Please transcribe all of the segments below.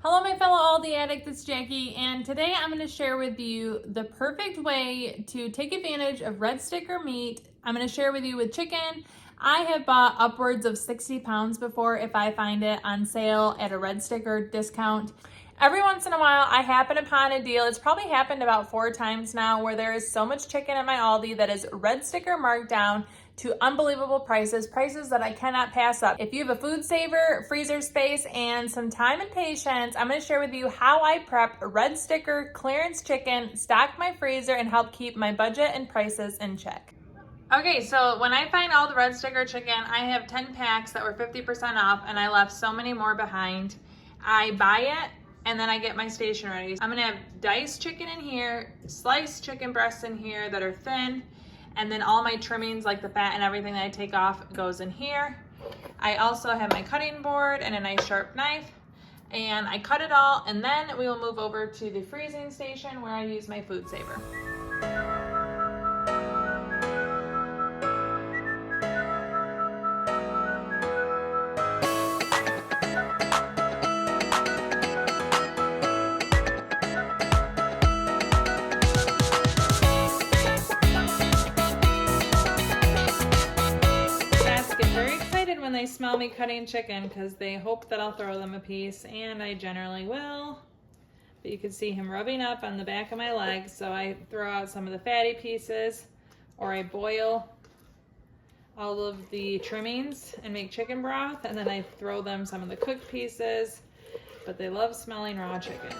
Hello my fellow Aldi addict, it's Jackie, and today I'm going to share with you the perfect way to take advantage of red sticker meat. I'm going to share with you with chicken. I have bought upwards of 60 pounds before if I find it on sale at a red sticker discount. Every once in a while I happen upon a deal. It's probably happened about 4 times now where there is so much chicken at my Aldi that is red sticker marked down to unbelievable prices that I cannot pass up. If you have a food saver, freezer space, and some time and patience, I'm going to share with you how I prep red sticker clearance chicken, stock my freezer, and help keep my budget and prices in check. Okay, so when I find all the red sticker chicken, I have 10 packs that were 50% off, and I left so many more behind. I buy it, and then I get my station ready. I'm gonna have diced chicken in here, sliced chicken breasts in here that are thin, and then all my trimmings like the fat and everything that I take off goes in here. I also have my cutting board and a nice sharp knife, and I cut it all, and then we will move over to the freezing station where I use my food saver. When they smell me cutting chicken because they hope that I'll throw them a piece, and I generally will. But you can see him rubbing up on the back of my legs, so I throw out some of the fatty pieces, or I boil all of the trimmings and make chicken broth, and then I throw them some of the cooked pieces, but they love smelling raw chicken.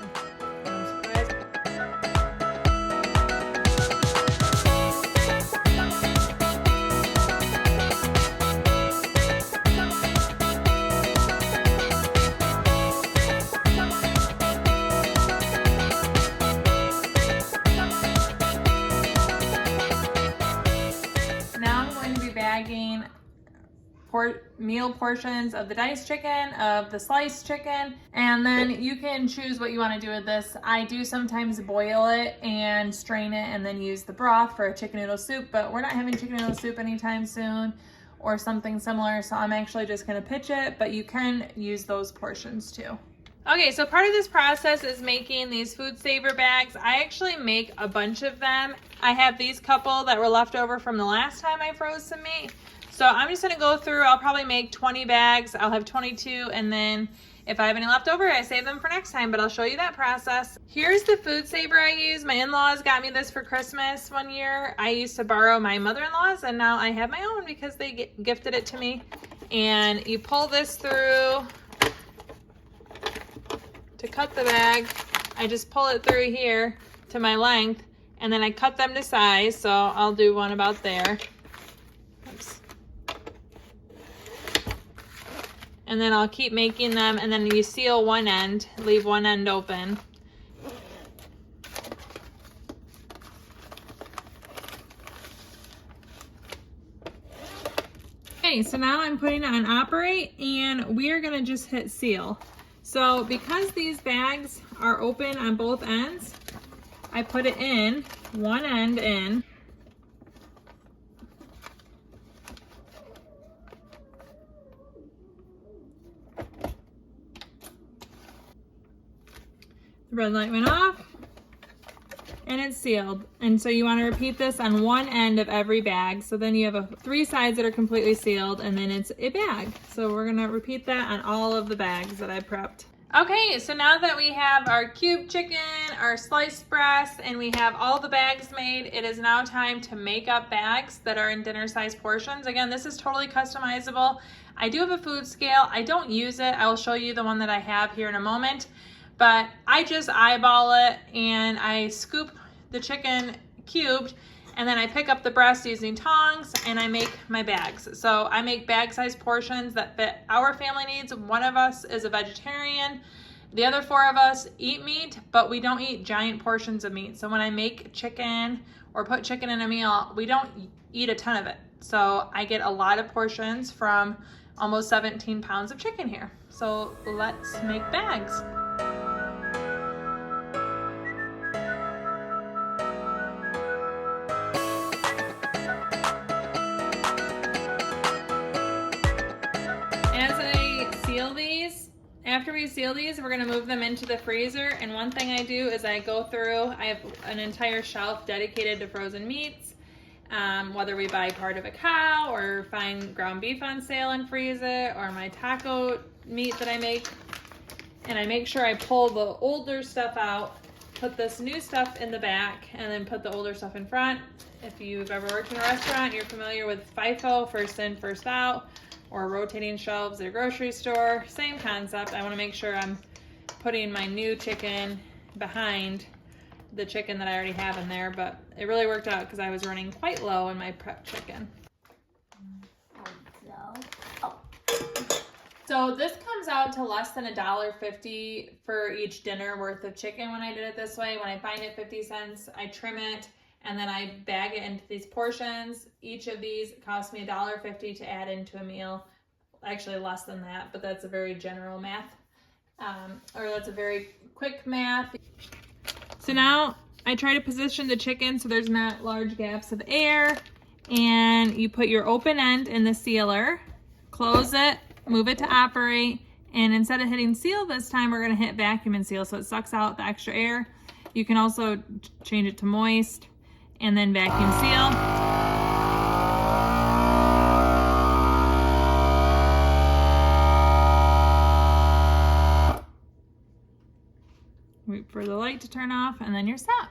Bagging meal portions of the diced chicken, of the sliced chicken, and then you can choose what you want to do with this. I do sometimes boil it and strain it and then use the broth for a chicken noodle soup, but we're not having chicken noodle soup anytime soon or something similar, so I'm actually just going to pitch it, but you can use those portions too. Okay, so part of this process is making these food saver bags. I actually make a bunch of them. I have these couple that were left over from the last time I froze some meat. So I'm just gonna go through, I'll probably make 20 bags. I'll have 22, and then if I have any left over, I save them for next time, but I'll show you that process. Here's the food saver I use. My in-laws got me this for Christmas one year. I used to borrow my mother-in-law's, and now I have my own because they gifted it to me. And you pull this through. To cut the bag, I just pull it through here to my length, and then I cut them to size, so I'll do one about there. Oops. And then I'll keep making them, and then you seal one end, leave one end open. Okay, so now I'm putting it on operate, and we're gonna just hit seal. So because these bags are open on both ends, I put it in, one end in. The red light went off, and it's sealed. And so you want to repeat this on one end of every bag. So then you have 3 sides that are completely sealed, and then it's a bag. So we're gonna repeat that on all of the bags that I prepped. Okay, so now that we have our cube chicken, our sliced breast, and we have all the bags made, it is now time to make up bags that are in dinner size portions. Again, this is totally customizable. I do have a food scale. I don't use it. I will show you the one that I have here in a moment, but I just eyeball it and I scoop the chicken cubed, and then I pick up the breast using tongs, and I make my bags. So I make bag size portions that fit our family needs. One of us is a vegetarian. The other 4 of us eat meat, but we don't eat giant portions of meat. So when I make chicken or put chicken in a meal, we don't eat a ton of it. So I get a lot of portions from almost 17 pounds of chicken here. So let's make bags. after we seal these, we're gonna move them into the freezer. And one thing I do is I go through, I have an entire shelf dedicated to frozen meats. Whether we buy part of a cow or find ground beef on sale and freeze it, or my taco meat that I make. And I make sure I pull the older stuff out, put this new stuff in the back, and then put the older stuff in front. If you've ever worked in a restaurant, you're familiar with FIFO, first in, first out, or rotating shelves at a grocery store. Same concept. I want to make sure I'm putting my new chicken behind the chicken that I already have in there, but it really worked out because I was running quite low in my prep chicken. So this comes out to less than $1.50 for each dinner worth of chicken when I did it this way. When I find it 50 cents, I trim it and then I bag it into these portions. Each of these cost me $1.50 to add into a meal. Actually less than that, but that's a very general math. Or that's a very quick math. So now I try to position the chicken so there's not large gaps of air. And you put your open end in the sealer, close it, move it to operate, and instead of hitting seal this time, we're gonna hit vacuum and seal so it sucks out the extra air. You can also change it to moist and then vacuum seal. Wait for the light to turn off and then you're set.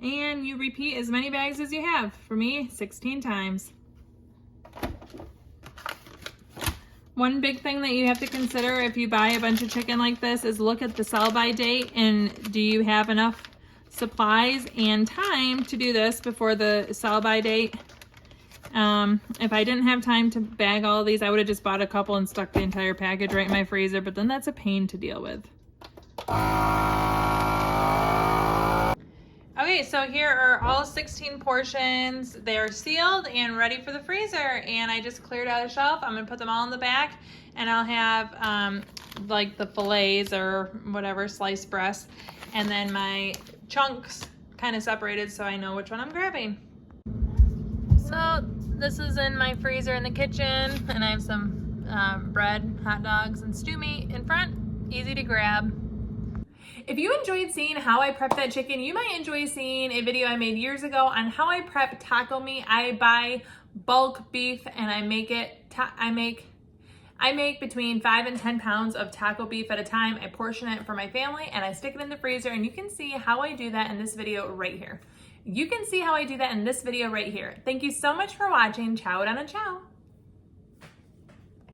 And you repeat as many bags as you have. For me, 16 times. One big thing that you have to consider if you buy a bunch of chicken like this is look at the sell-by date and do you have enough supplies and time to do this before the sell-by date. If I didn't have time to bag all of these, I would have just bought a couple and stuck the entire package right in my freezer, but then that's a pain to deal with. Okay, so here are all 16 portions. They're sealed and ready for the freezer, and I just cleared out a shelf. I'm gonna put them all in the back, and I'll have like the fillets or whatever, sliced breasts, and then my chunks kind of separated so I know which one I'm grabbing. So this is in my freezer in the kitchen, and I have some bread, hot dogs, and stew meat in front. Easy to grab. If you enjoyed seeing how I prep that chicken, you might enjoy seeing a video I made years ago on how I prep taco meat. I buy bulk beef and I make it, I make between 5 and 10 pounds of taco beef at a time. I portion it for my family and I stick it in the freezer, and you can see how I do that in this video right here. You can see how I do that in this video right here. Thank you so much for watching. Ciao, Donna, ciao.